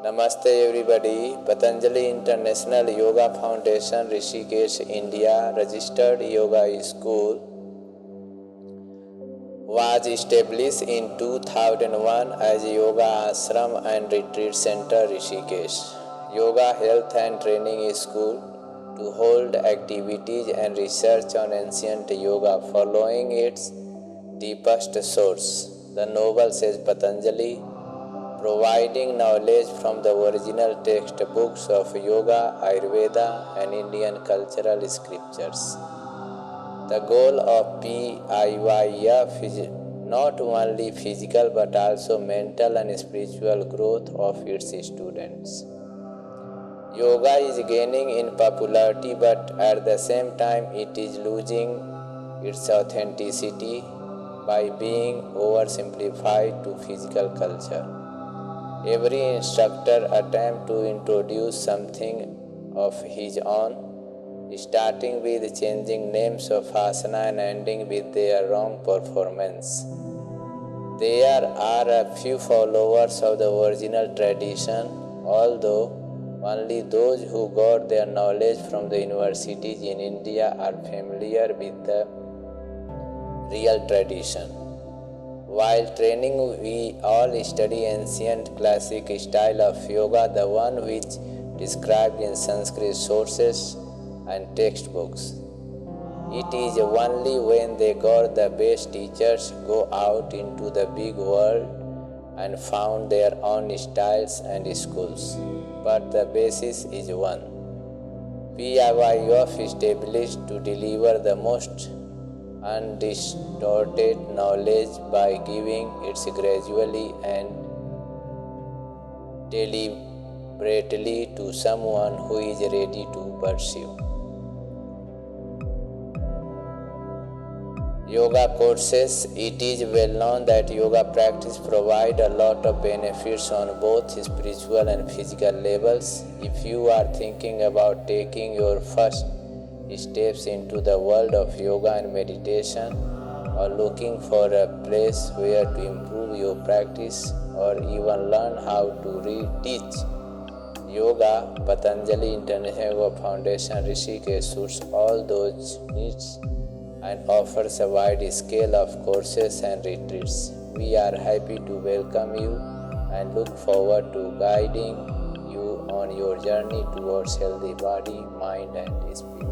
Namaste everybody. Patanjali International Yoga Foundation Rishikesh, India registered yoga school was established in 2001 as Yoga Ashram and Retreat Center Rishikesh. Yoga Health and Training School to hold activities and research on ancient yoga following its deepest source, the noble sage Patanjali, providing knowledge from the original textbooks of yoga, Ayurveda, and Indian cultural scriptures. The goal of PIYF is not only physical but also mental and spiritual growth of its students. Yoga is gaining in popularity, but at the same time it is losing its authenticity by being oversimplified to physical culture. Every instructor attempts to introduce something of his own, starting with changing names of asana and ending with their wrong performance. There are a few followers of the original tradition, although only those who got their knowledge from the universities in India are familiar with the real tradition. While training, we all study ancient classic style of yoga, the one which described in Sanskrit sources and textbooks. It is only when they got the best teachers go out into the big world and found their own styles and schools. But the basis is one. PIYF is established to deliver the most undistorted knowledge by giving it gradually and deliberately to someone who is ready to pursue. Yoga courses. It is well known that yoga practice provides a lot of benefits on both spiritual and physical levels. If you are thinking about taking your first steps into the world of yoga and meditation, or looking for a place where to improve your practice or even learn how to teach yoga, Patanjali International Yoga Foundation Rishikesh suits all those needs and offers a wide scale of courses and retreats. We are happy to welcome you and look forward to guiding you on your journey towards healthy body, mind and spirit.